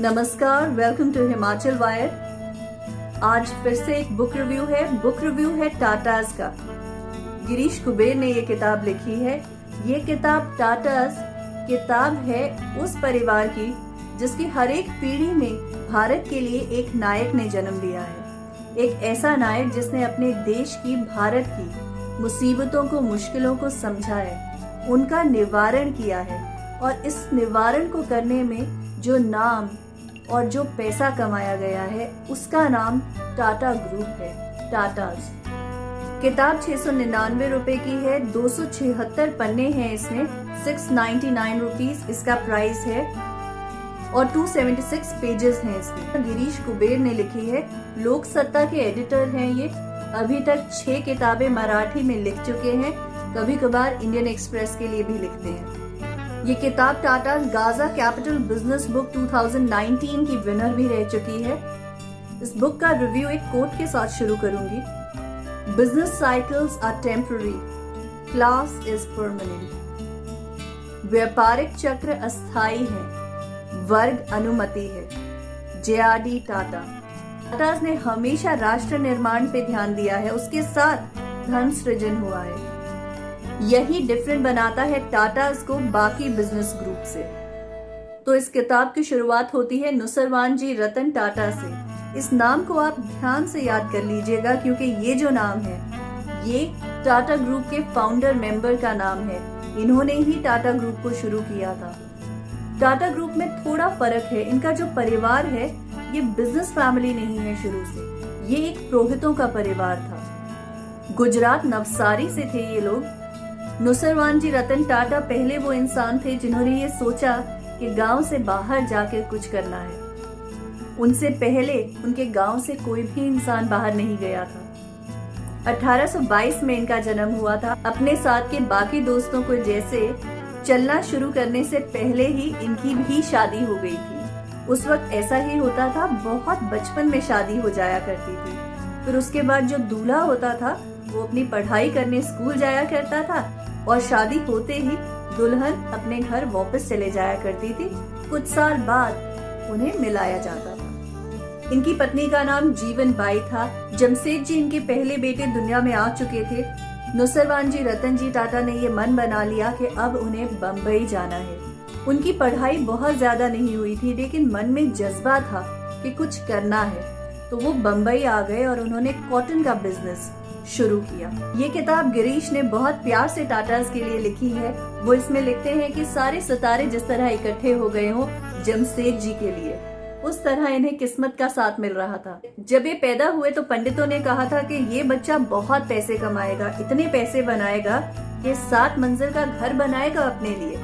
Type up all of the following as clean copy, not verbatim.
नमस्कार, welcome to Himachal wire. आज फिर से एक बुक रिव्यू है टाटाज का। गिरीश कुबेर ने ये किताब लिखी है। ये किताब टाटाज किताब है उस परिवार की जिसकी हर एक पीढ़ी में भारत के लिए एक नायक ने जन्म लिया है। एक ऐसा नायक जिसने अपने देश की, भारत की मुसीबतों को, मुश्किलों को समझा है, उनका निवारण किया है और इस निवारण को करने में जो नाम और जो पैसा कमाया गया है उसका नाम टाटा ग्रुप है, टाटाज। किताब 699 रुपए की है, 276 पन्ने हैं इसमें, 699 रुपीज इसका प्राइस है और 276 पेजेस हैं इसमें। गिरीश कुबेर ने लिखी है, लोक सत्ता के एडिटर हैं ये। अभी तक 6 किताबें मराठी में लिख चुके हैं, कभी कभार इंडियन एक्सप्रेस के लिए भी लिखते हैं। ये किताब Tata Gaza capital business book 2019 की विनर भी रह चुकी है। इस बुक का रिव्यू एक कोट के साथ शुरू करूंगी। Business cycles are temporary, class is permanent. व्यापारिक चक्र अस्थायी है, वर्ग अनुमति है। JRD टाटा। टाटाज ने हमेशा राष्ट्र निर्माण पे ध्यान दिया है, उसके साथ धन सृजन हुआ है। यही डिफरेंट बनाता है टाटाज को बाकी बिजनेस ग्रुप से। तो इस किताब की शुरुआत होती है नुसरवान जी रतन टाटा से। इस नाम को आप ध्यान से याद कर लीजिएगा क्योंकि ये जो नाम है ये टाटा ग्रुप के फाउंडर मेंबर का नाम है। इन्होंने ही टाटा ग्रुप को शुरू किया था। टाटा ग्रुप में थोड़ा फर्क है, इनका जो परिवार है ये बिजनेस फैमिली नहीं है शुरू से, ये एक पुरोहितों का परिवार था। गुजरात नवसारी से थे ये लोग। नुसरवान जी रतन टाटा पहले वो इंसान थे जिन्होंने ये सोचा कि गांव से बाहर जाकर कुछ करना है। उनसे पहले उनके गांव से कोई भी इंसान बाहर नहीं गया था। 1822 में इनका जन्म हुआ था। अपने साथ के बाकी दोस्तों को जैसे चलना शुरू करने से पहले ही इनकी भी शादी हो गई थी। उस वक्त ऐसा ही होता था, बहुत बचपन में शादी हो जाया करती थी। फिर उसके बाद जो दूल्हा होता था वो अपनी पढ़ाई करने स्कूल जाया करता था और शादी होते ही दुल्हन अपने घर वापस चले जाया करती थी। कुछ साल बाद उन्हें मिलाया जाता था। इनकी पत्नी का नाम जीवन बाई था। जमशेद जी इनके पहले बेटे दुनिया में आ चुके थे। नुसरवान जी रतन जी टाटा ने ये मन बना लिया कि अब उन्हें बम्बई जाना है। उनकी पढ़ाई बहुत ज्यादा नहीं हुई थी लेकिन मन में जज्बा था कि कुछ करना है, तो वो बम्बई आ गए और उन्होंने कॉटन का बिजनेस शुरू किया। ये किताब गिरीश ने बहुत प्यार से टाटाज के लिए लिखी है। वो इसमें लिखते हैं कि सारे सितारे जिस तरह इकट्ठे हो गए हों जमशेद जी के लिए, उस तरह इन्हें किस्मत का साथ मिल रहा था। जब ये पैदा हुए तो पंडितों ने कहा था कि ये बच्चा बहुत पैसे कमाएगा, इतने पैसे बनाएगा कि 7 मंजिल का घर बनाएगा अपने लिए।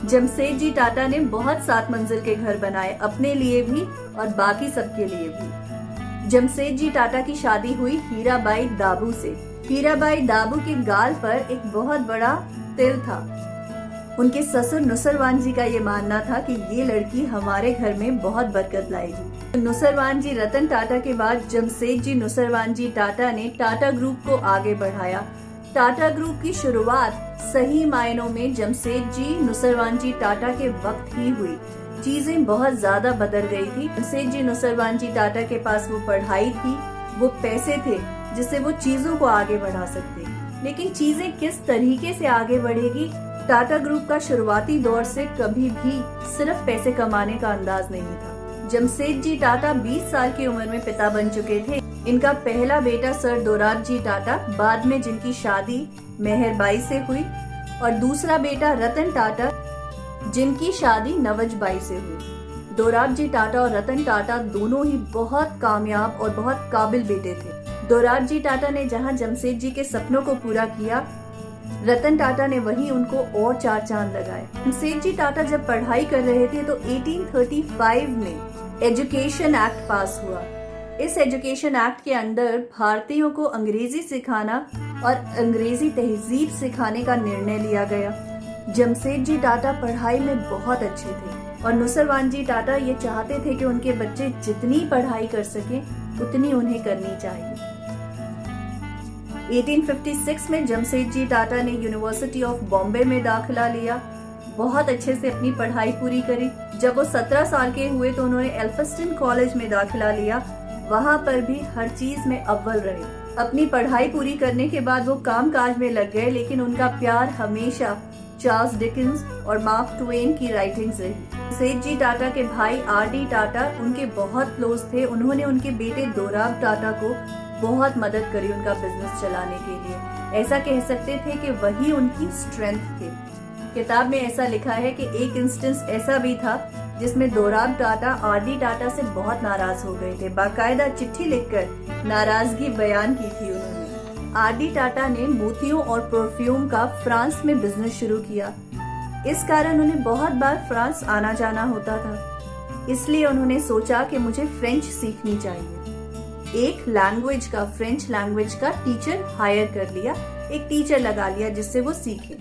जमशेद जी टाटा ने बहुत 7 मंजिल के घर बनाए, अपने लिए भी और बाकी सबके लिए भी। जमशेद जी टाटा की शादी हुई हीराबाई दाबू से। हीराबाई दाबू के गाल पर एक बहुत बड़ा तिल था। उनके ससुर नुसरवान जी का ये मानना था कि ये लड़की हमारे घर में बहुत बरकत लाएगी। नुसरवान जी रतन टाटा के बाद जमशेद जी नुसरवान जी टाटा ने टाटा ग्रुप को आगे बढ़ाया। टाटा ग्रुप की शुरुआत सही मायनों में जमशेद जी नुसरवान जी टाटा के वक्त ही हुई। चीजें बहुत ज्यादा बदल गई थी। जमशेद जी नुसरवान जी टाटा के पास वो पढ़ाई थी, वो पैसे थे जिससे वो चीजों को आगे बढ़ा सकते। लेकिन चीजें किस तरीके से आगे बढ़ेगी, टाटा ग्रुप का शुरुआती दौर से कभी भी सिर्फ पैसे कमाने का अंदाज नहीं था। जमशेद जी टाटा 20 साल की उम्र में पिता बन चुके थे। इनका पहला बेटा सर दोराब जी टाटा, बाद में जिनकी शादी मेहरबाई से हुई, और दूसरा बेटा रतन टाटा जिनकी शादी नवज बाई से हुई। दोराब जी टाटा और रतन टाटा दोनों ही बहुत कामयाब और बहुत काबिल बेटे थे। दोराब जी टाटा ने जहां जमशेद जी के सपनों को पूरा किया, रतन टाटा ने वहीं उनको और 4 चांद लगाए। जमशेद जी टाटा जब पढ़ाई कर रहे थे तो 1835 में एजुकेशन एक्ट पास हुआ। इस एजुकेशन एक्ट के अंदर भारतीयों को अंग्रेजी सिखाना और अंग्रेजी तहजीब सिखाने का निर्णय लिया गया। जमशेद जी टाटा पढ़ाई में बहुत अच्छे थे और नुसरवान जी टाटा ये चाहते थे कि उनके बच्चे जितनी पढ़ाई कर सकें उतनी उन्हें करनी चाहिए। 1856 में जमशेद जी टाटा ने यूनिवर्सिटी ऑफ बॉम्बे में दाखिला लिया। बहुत अच्छे से अपनी पढ़ाई पूरी करी। जब वो 17 साल के हुए तो उन्होंने एल्फिंस्टन कॉलेज में दाखिला लिया। वहाँ पर भी हर चीज में अव्वल रहे। अपनी पढ़ाई पूरी करने के बाद वो कामकाज में लग गए, लेकिन उनका प्यार हमेशा चार्ल्स डिकेंस और मार्क ट्वेन की राइटिंग्स रही। सेठ जी टाटा के भाई आर.डी. टाटा उनके बहुत क्लोज थे। उन्होंने उनके बेटे दोराब टाटा को बहुत मदद करी उनका बिजनेस चलाने के लिए। ऐसा कह सकते थे कि वही उनकी स्ट्रेंथ थे। किताब में ऐसा लिखा है कि एक इंस्टेंस ऐसा भी था जिसमें दोराब टाटा आर.डी. टाटा से बहुत नाराज हो गए थे। बाकायदा चिट्ठी लिखकर नाराजगी बयान की थी उन्होंने। आर.डी. टाटा ने मोतियों और परफ्यूम का फ्रांस में बिजनेस शुरू किया। इस कारण उन्हें बहुत बार फ्रांस आना जाना होता था। इसलिए उन्होंने सोचा कि मुझे फ्रेंच सीखनी चाहिए। एक लैंग्वेज का, फ्रेंच लैंग्वेज का टीचर हायर कर लिया, एक टीचर लगा लिया जिससे वो सीखे।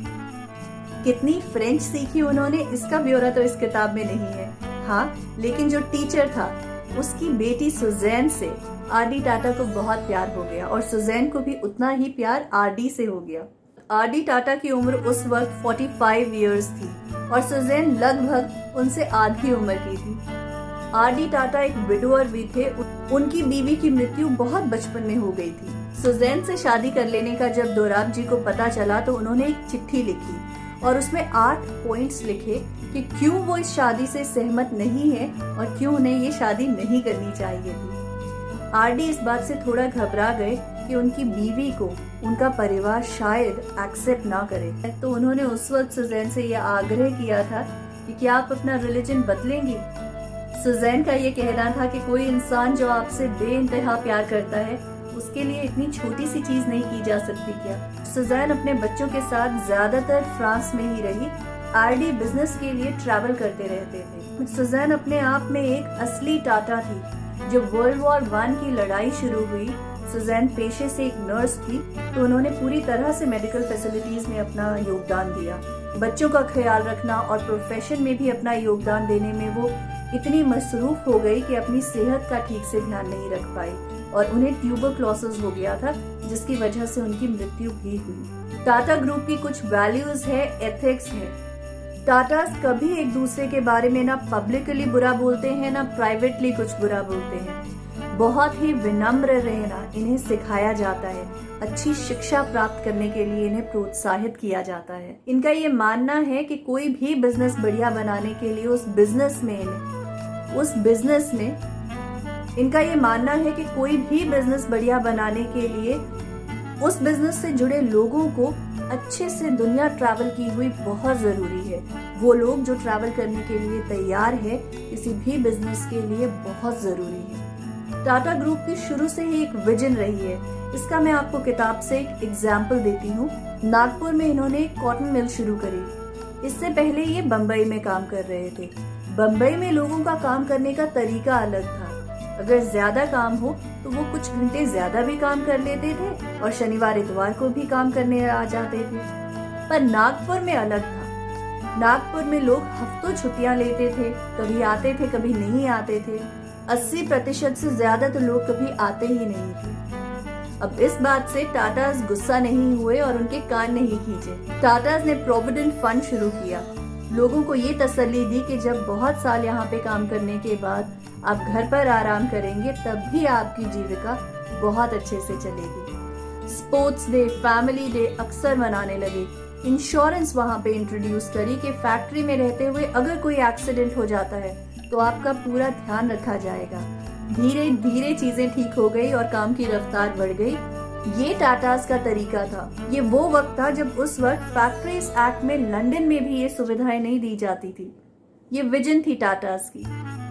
कितनी फ्रेंच सीखी उन्होंने, इसका ब्यौरा तो इस किताब में नहीं है। हाँ, लेकिन जो टीचर था उसकी बेटी सुजैन से आर.डी. टाटा को बहुत प्यार हो गया और सुजैन को भी उतना ही प्यार आर.डी. से हो गया। आर.डी. टाटा की उम्र उस वक्त 45 इयर्स थी और सुजैन लगभग उनसे आधी उम्र की थी। आर.डी. टाटा एक विडोअर भी थे। उनकी बीवी की मृत्यु बहुत बचपन में हो गई थी। सुजैन से शादी कर लेने का जब दोराब जी को पता चला तो उन्होंने एक चिट्ठी लिखी और उसमें 8 पॉइंट्स लिखे कि क्यों वो इस शादी से सहमत नहीं है और क्यों उन्हें ये शादी नहीं करनी चाहिए थी। आर.डी. इस बात से थोड़ा घबरा गए कि उनकी बीवी को उनका परिवार शायद एक्सेप्ट ना करे। तो उन्होंने उस वक्त सुजैन से यह आग्रह किया था कि क्या आप अपना रिलीजन बदलेंगी। सुजैन का ये कहना था कि कोई इंसान जो आपसे बेइंतहा प्यार करता है उसके लिए इतनी छोटी सी चीज नहीं की जा सकती क्या। सुजैन अपने बच्चों के साथ ज्यादातर फ्रांस में ही रही। आर.डी. बिजनेस के लिए ट्रैवल करते रहते थे। सुजैन अपने आप में एक असली टाटा थी। जब वर्ल्ड वॉर 1 की लड़ाई शुरू हुई, सुजैन पेशे से एक नर्स थी, तो उन्होंने पूरी तरह से मेडिकल फैसिलिटीज में अपना योगदान दिया। बच्चों का ख्याल रखना और प्रोफेशन में भी अपना योगदान देने में वो इतनी मसरूफ हो गई कि अपनी सेहत का ठीक से ध्यान नहीं रख पाई और उन्हें ट्यूबरक्लोसिस हो गया था, जिसकी वजह से उनकी मृत्यु भी हुई। टाटा ग्रुप की कुछ वैल्यूज है, एथिक्स है। टाटास कभी एक दूसरे के बारे में ना पब्लिकली बुरा बोलते हैं ना प्राइवेटली कुछ बुरा बोलते हैं। बहुत ही विनम्र रहना इन्हें सिखाया जाता है। अच्छी शिक्षा प्राप्त करने के लिए इन्हें प्रोत्साहित किया जाता है। इनका ये मानना है कि कोई भी बिजनेस बढ़िया बनाने के लिए उस बिजनेस में इनका ये मानना है कि कोई भी बिजनेस बढ़िया बनाने के लिए उस बिजनेस से जुड़े लोगों को अच्छे से दुनिया ट्रैवल की हुई बहुत जरूरी है। वो लोग जो ट्रैवल करने के लिए तैयार है किसी भी बिजनेस के लिए बहुत जरूरी है। टाटा ग्रुप की शुरू से ही एक विजन रही है। इसका मैं आपको किताब से एक एग्जाम्पल देती हूँ। नागपुर में इन्होंने एक कॉटन मिल शुरू करी। इससे पहले ये बम्बई में काम कर रहे थे। बम्बई में लोगों का काम करने का तरीका अलग था। अगर ज्यादा काम हो तो वो कुछ घंटे ज्यादा भी काम कर लेते थे और शनिवार इतवार को भी काम करने आ जाते थे। पर नागपुर में अलग था। नागपुर में लोग हफ्तों छुट्टियां लेते थे, कभी आते थे कभी नहीं आते थे। 80% से ज्यादा तो लोग कभी आते ही नहीं थे। अब इस बात से टाटास गुस्सा नहीं हुए और उनके कान नहीं खींचे। टाटास ने प्रोविडेंट फंड शुरू किया। लोगों को ये तसल्ली दी कि जब बहुत साल यहाँ पे काम करने के बाद आप घर पर आराम करेंगे तब भी आपकी जीविका बहुत अच्छे से चलेगी। स्पोर्ट्स डे, फैमिली डे अक्सर मनाने लगे। इंश्योरेंस वहाँ पे इंट्रोड्यूस करी कि फैक्ट्री में रहते हुए अगर कोई एक्सीडेंट हो जाता है तो आपका पूरा ध्यान रखा जाएगा। धीरे धीरे चीजें ठीक हो गई और काम की रफ्तार बढ़ गई। ये टाटास का तरीका था। ये वो वक्त था जब उस वक्त फैक्ट्रीज एक्ट में लंदन में भी ये सुविधाएं नहीं दी जाती थी। ये विजन थी टाटास की।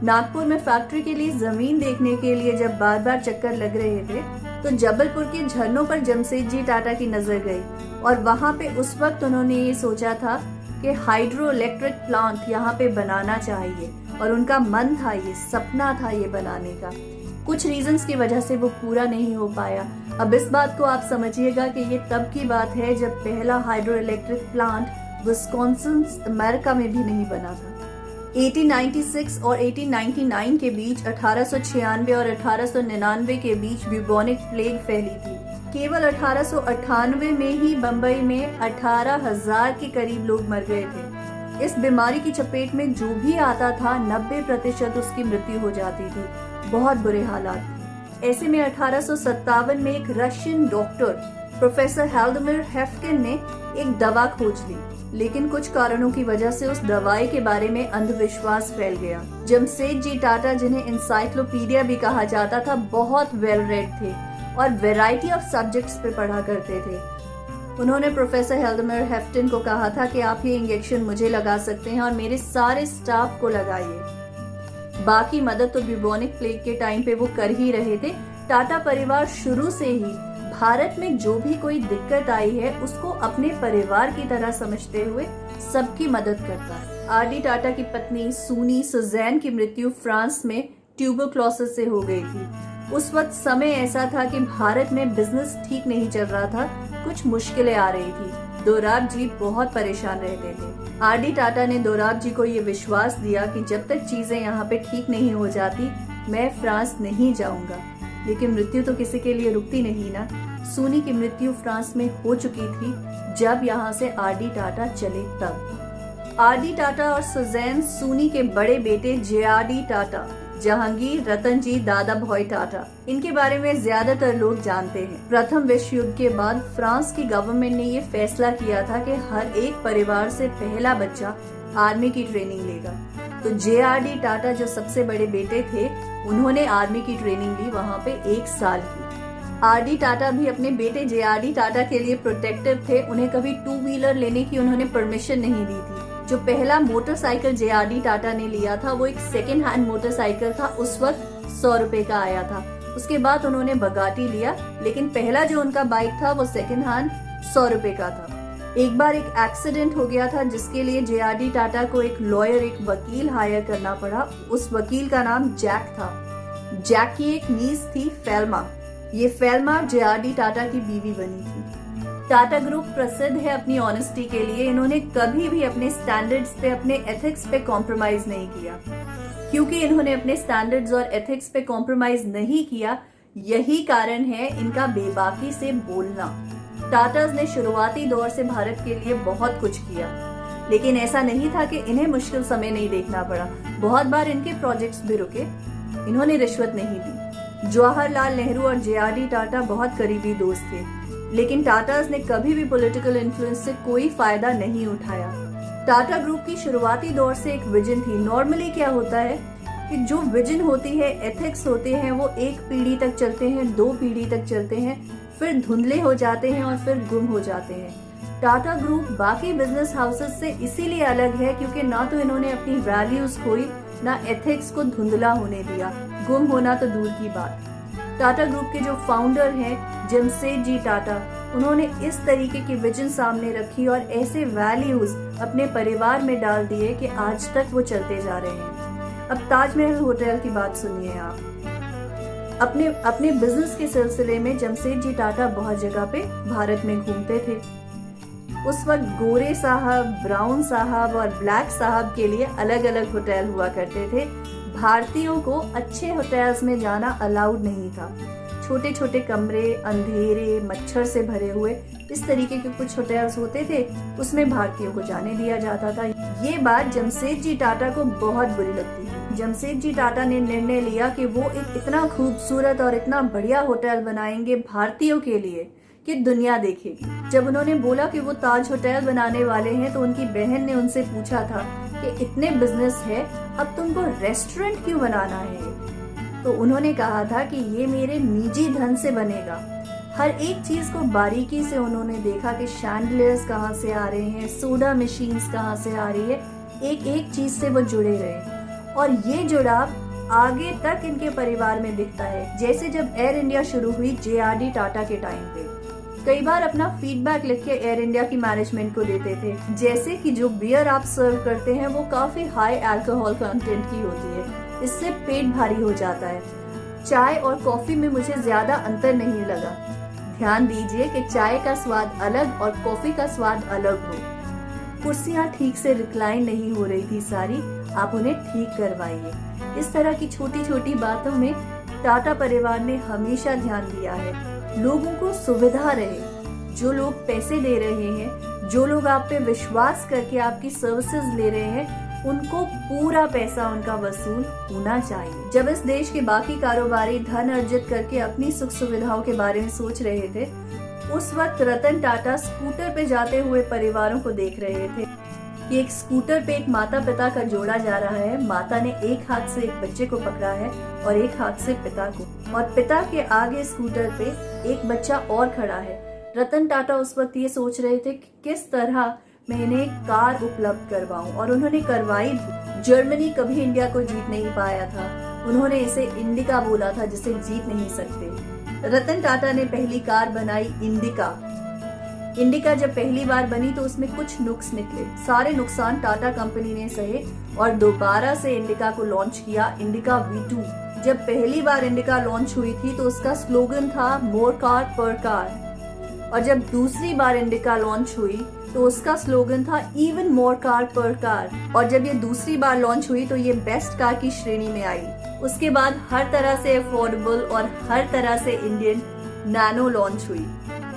नागपुर में फैक्ट्री के लिए जमीन देखने के लिए जब बार बार चक्कर लग रहे थे तो जबलपुर के झरनों पर जमशेद जी टाटा की नजर गई और वहां पे उस वक्त उन्होंने ये सोचा था कि हाइड्रो इलेक्ट्रिक प्लांट यहाँ पे बनाना चाहिए और उनका मन था, ये सपना था ये बनाने का। कुछ रीजंस की वजह से वो पूरा नहीं हो पाया। अब इस बात को आप समझिएगा कि ये तब की बात है जब पहला hydro electric plant Wisconsin America में भी नहीं बना था। 1896 और 1899 के बीच 1896 और 1899 के बीच ब्यूबोनिक प्लेग फैली थी। केवल 1898 में ही बम्बई में 18,000 के करीब लोग मर गए थे। इस बीमारी की चपेट में जो भी आता था 90% उसकी मृत्यु हो जाती थी। बहुत बुरे हालात थे। ऐसे में 1857 में एक रशियन डॉक्टर प्रोफेसर हेल्डमर हेफ्किन ने एक दवा खोज ली, लेकिन कुछ कारणों की वजह से उस दवाई के बारे में अंधविश्वास फैल गया। जमशेदजी टाटा, जिन्हें इंसाइक्लोपीडिया भी कहा जाता था, बहुत वेल रेड थे और वैरायटी ऑफ सब्जेक्ट्स पे पढ़ा करते थे। उन्होंने प्रोफेसर हेल्डमर हेफ्किन को कहा था कि आप ये इंजेक्शन मुझे लगा सकते हैं और मेरे सारे स्टाफ को लगाइए। बाकी मदद तो ब्यूबोनिक प्लेग के टाइम पे वो कर ही रहे थे। टाटा परिवार शुरू से ही भारत में जो भी कोई दिक्कत आई है उसको अपने परिवार की तरह समझते हुए सबकी मदद करता है। आर.डी. टाटा की पत्नी सूनी सुजैन की मृत्यु फ्रांस में ट्यूबरक्लोसिस से हो गई थी। उस वक्त समय ऐसा था कि भारत में बिजनेस ठीक नहीं चल रहा था, कुछ मुश्किलें आ रही थी। दोराब जी बहुत परेशान रहते थे। आर.डी. टाटा ने दोराब जी को ये विश्वास दिया कि जब तक चीजें यहाँ पे ठीक नहीं हो जाती मैं फ्रांस नहीं जाऊंगा। लेकिन मृत्यु तो किसी के लिए रुकती नहीं ना। सूनी की मृत्यु फ्रांस में हो चुकी थी जब यहाँ से आर.डी. टाटा चले तब। आर.डी. टाटा और सुजैन सूनी के बड़े बेटे जे.आर.डी. टाटा, जहांगीर, रतन जी, दादा भाई टाटा, इनके बारे में ज्यादातर लोग जानते हैं। प्रथम विश्व युद्ध के बाद फ्रांस की गवर्नमेंट ने ये फैसला किया था कि हर एक परिवार से पहला बच्चा आर्मी की ट्रेनिंग लेगा। तो जे.आर.डी. टाटा जो सबसे बड़े बेटे थे, उन्होंने आर्मी की ट्रेनिंग ली वहाँ पे 1 साल की। आर.डी. टाटा भी अपने बेटे जे.आर.डी. टाटा के लिए प्रोटेक्टिव थे। उन्हें कभी 2 व्हीलर लेने की उन्होंने परमिशन नहीं दी थी। जो पहला मोटरसाइकिल जे.आर.डी. टाटा ने लिया था वो एक सेकेंड हैंड मोटरसाइकिल था, उस वक्त 100 रुपए का आया था। उसके बाद उन्होंने बगाटी लिया, लेकिन पहला जो उनका बाइक था वो सेकेंड हैंड 100 रुपए का था। एक बार एक एक्सीडेंट हो गया था जिसके लिए जे.आर.डी. टाटा को एक लॉयर, एक वकील हायर करना पड़ा। उस वकील का नाम जैक था। जैक की एक नीस थी फेल्मा। ये फेल्मा जे.आर.डी. टाटा की बीवी बनी थी। टाटा ग्रुप प्रसिद्ध है अपनी ऑनेस्टी के लिए। इन्होंने कभी भी अपने स्टैंडर्ड्स पे, अपने एथिक्स पे कॉम्प्रोमाइज नहीं किया। क्योंकि इन्होंने अपने स्टैंडर्ड्स और एथिक्स पे कॉम्प्रोमाइज नहीं किया, यही कारण है इनका बेबाकी से बोलना। टाटाज ने शुरुआती दौर से भारत के लिए बहुत कुछ किया, लेकिन ऐसा नहीं था कि इन्हें मुश्किल समय नहीं देखना पड़ा। बहुत बार इनके प्रोजेक्ट्स भी रुके। इन्होंने रिश्वत नहीं दी। जवाहरलाल नेहरू और जे.आर.डी. टाटा बहुत करीबी दोस्त थे, लेकिन टाटाज ने कभी भी पॉलिटिकल इन्फ्लुएंस से कोई फायदा नहीं उठाया। टाटा ग्रुप की शुरुआती दौर से एक विजन थी। नॉर्मली क्या होता है कि जो विजन होती है, एथिक्स होते हैं, वो 1 पीढ़ी तक चलते हैं, 2 पीढ़ी तक चलते हैं, फिर धुंधले हो जाते हैं और फिर गुम हो जाते हैं। टाटा ग्रुप बाकी बिजनेस हाउसेस से इसीलिए अलग है क्योंकि ना तो इन्होंने अपनी वैल्यूज खोई, ना एथिक्स को धुंधला होने दिया। गुम होना तो दूर की बात। टाटा ग्रुप के जो फाउंडर हैं जमशेदजी टाटा, उन्होंने इस तरीके की विजन सामने रखी और ऐसे वैल्यूज अपने परिवार में डाल दिए कि आज तक वो चलते जा रहे हैं। अब ताजमहल होटल की बात सुनिए आप। अपने बिजनेस के सिलसिले में जमशेदजी टाटा बहुत जगह पे भारत में घूमते थे। उस वक्त गोरे साहब, ब्राउन साहब और ब्लैक साहब के लिए अलग अलग होटल हुआ करते थे। भारतीयों को अच्छे होटल्स में जाना अलाउड नहीं था। छोटे छोटे कमरे, अंधेरे, मच्छर से भरे हुए, इस तरीके के कुछ होटल्स होते थे, उसमें भारतीयों को जाने दिया जाता था। ये बात जमशेदजी टाटा को बहुत बुरी लगती थी। जमशेदजी टाटा ने निर्णय लिया कि वो एक इतना खूबसूरत और इतना बढ़िया होटल बनाएंगे भारतीयों के लिए कि दुनिया देखेगी। जब उन्होंने बोला कि वो ताज होटल बनाने वाले हैं, तो उनकी बहन ने उनसे पूछा था कि इतने बिजनेस है, अब तुमको रेस्टोरेंट क्यों बनाना है? तो उन्होंने कहा था कि ये मेरे निजी धन से बनेगा। हर एक चीज को बारीकी से उन्होंने देखा कि शैंडलियर्स कहाँ से आ रहे हैं, सोडा मशीन्स कहाँ से आ रही है, एक एक चीज से वो जुड़े रहे। और ये जुड़ाव आगे तक इनके परिवार में दिखता है। जैसे जब एयर इंडिया शुरू हुई जे.आर.डी. टाटा के टाइम पे, कई बार अपना फीडबैक लिख के एयर इंडिया की मैनेजमेंट को देते थे, जैसे कि जो बियर आप सर्व करते हैं वो काफी हाई अल्कोहल कंटेंट की होती है, इससे पेट भारी हो जाता है। चाय और कॉफी में मुझे ज्यादा अंतर नहीं लगा। ध्यान दीजिए कि चाय का स्वाद अलग और कॉफी का स्वाद अलग हो। कुर्सियां ठीक से रिक्लाइन नहीं हो रही थी सारी, आप उन्हें ठीक करवाइए। इस तरह की छोटी छोटी बातों में टाटा परिवार ने हमेशा ध्यान दिया है। लोगों को सुविधा रहे, जो लोग पैसे दे रहे हैं जो लोग आप पे विश्वास करके आपकी सर्विसेज ले रहे हैं उनको पूरा पैसा उनका वसूल होना चाहिए। जब इस देश के बाकी कारोबारी धन अर्जित करके अपनी सुख सुविधाओं के बारे में सोच रहे थे, उस वक्त रतन टाटा स्कूटर पे जाते हुए परिवारों को देख रहे थे कि एक स्कूटर पे एक माता पिता का जोड़ा जा रहा है। माता ने एक हाथ से एक बच्चे को पकड़ा है और एक हाथ से पिता को, और पिता के आगे स्कूटर पे एक बच्चा और खड़ा है। रतन टाटा उस वक्त ये सोच रहे थे कि किस तरह मैं इन्हें कार उपलब्ध करवाऊं, और उन्होंने करवाई भी। जर्मनी कभी इंडिया को जीत नहीं पाया था, उन्होंने इसे इंडिका बोला था जिसे जीत नहीं सकते। रतन टाटा ने पहली कार बनाई इंडिका। इंडिका जब पहली बार बनी तो उसमें कुछ नुक्स निकले, सारे नुकसान टाटा कंपनी ने सहे और दोबारा से इंडिका को लॉन्च किया, इंडिका V2। जब पहली बार इंडिका लॉन्च हुई थी तो उसका स्लोगन था मोर कार पर कार, और जब दूसरी बार इंडिका लॉन्च हुई तो उसका स्लोगन था इवन मोर कार पर कार, और जब ये दूसरी बार लॉन्च हुई तो ये बेस्ट कार की श्रेणी में आई। उसके बाद हर तरह से अफोर्डेबल और हर तरह से इंडियन नैनो लॉन्च हुई।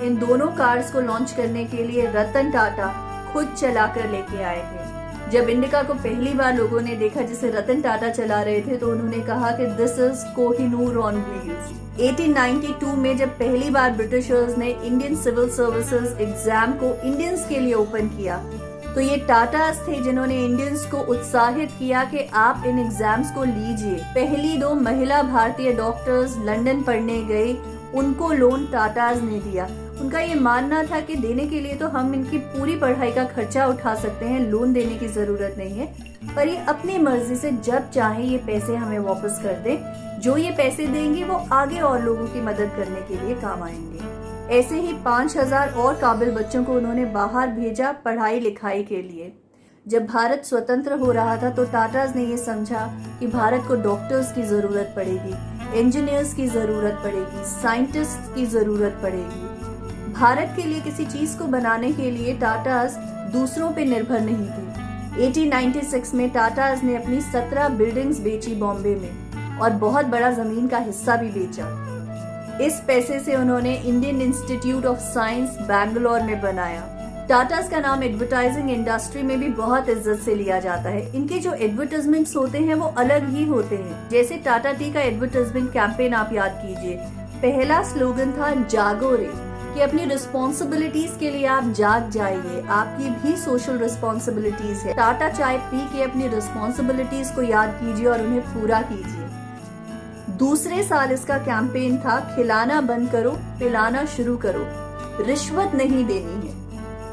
इन दोनों कार्स को लॉन्च करने के लिए रतन टाटा खुद चलाकर लेके आए थे। जब इंडिका को पहली बार लोगों ने देखा जिसे रतन टाटा चला रहे थे तो उन्होंने कहा कि this is Kohinoor on wheels. 1892 में जब पहली बार ब्रिटिशर्स ने इंडियन सिविल सर्विसेज एग्जाम को इंडियंस के लिए ओपन किया तो ये टाटास थे जिन्होंने इंडियंस को उत्साहित किया कि आप इन एग्जाम्स को लीजिए। पहली 2 महिला भारतीय डॉक्टर्स लंदन पढ़ने गई, उनको लोन टाटास ने दिया। उनका ये मानना था कि देने के लिए तो हम इनकी पूरी पढ़ाई का खर्चा उठा सकते हैं, लोन देने की जरूरत नहीं है, पर ये अपनी मर्जी से जब चाहे ये पैसे हमें वापस कर दें। जो ये पैसे देंगे वो आगे और लोगों की मदद करने के लिए काम आएंगे। ऐसे ही 5000 और काबिल बच्चों को उन्होंने बाहर भेजा पढ़ाई लिखाई के लिए। जब भारत स्वतंत्र हो रहा था तो टाटास ने ये समझा कि भारत को डॉक्टर्स की जरूरत पड़ेगी, इंजीनियर्स की जरूरत पड़ेगी, साइंटिस्ट की जरूरत पड़ेगी। भारत के लिए किसी चीज को बनाने के लिए टाटास दूसरों पे निर्भर नहीं थे। 1896 में टाटास ने अपनी 17 बिल्डिंग्स बेची बॉम्बे में, और बहुत बड़ा जमीन का हिस्सा भी बेचा। इस पैसे से उन्होंने Indian institute of science Bangalore में बनाया। टाटास का नाम एडवर्टाइजिंग इंडस्ट्री में भी बहुत इज्जत से लिया जाता है। इनके जो एडवर्टाइजमेंट्स होते हैं वो अलग ही होते हैं। जैसे टाटा टी का एडवर्टाइजमेंट कैंपेन आप याद कीजिए, पहला स्लोगन था जागो रे, कि अपनी रिस्पॉन्सिबिलिटीज के लिए आप जाग जाइए, आपकी भी सोशल रिस्पॉन्सिबिलिटीज है। टाटा चाय पी के अपनी रिस्पॉन्सिबिलिटीज को याद कीजिए और उन्हें पूरा कीजिए। दूसरे साल इसका कैंपेन था खिलाना बंद करो, पिलाना शुरू करो, रिश्वत नहीं देनी है,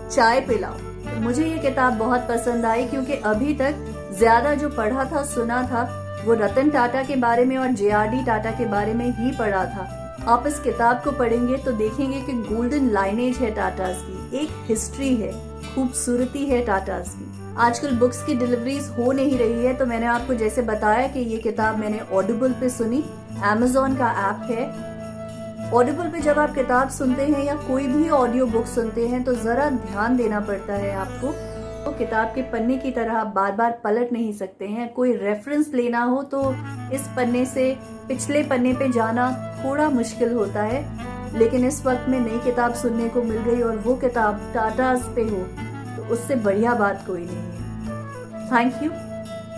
चाय पिलाओ। मुझे ये किताब बहुत पसंद आई क्योंकि अभी तक ज्यादा जो पढ़ा था सुना था वो रतन टाटा के बारे में और JRD टाटा के बारे में ही पढ़ा था। आप इस किताब को पढ़ेंगे तो देखेंगे कि गोल्डन लाइनेज है टाटास की, एक हिस्ट्री है, खूबसूरती है टाटास की। आजकल बुक्स की डिलीवरीज हो नहीं रही है तो मैंने आपको जैसे बताया कि ये किताब मैंने ऑडिबल पे सुनी, Amazon का ऐप है। ऑडिबल पे जब आप किताब सुनते हैं या कोई भी ऑडियो बुक सुनते हैं तो जरा ध्यान देना पड़ता है आपको। तो किताब के पन्ने की तरह आप बार बार पलट नहीं सकते हैं। कोई रेफरेंस लेना हो तो इस पन्ने से पिछले पन्ने पे जाना थोड़ा मुश्किल होता है, लेकिन इस वक्त में नई किताब सुनने को मिल गई और वो किताब टाटास पे हो तो उससे बढ़िया बात कोई नहीं है। Thank you.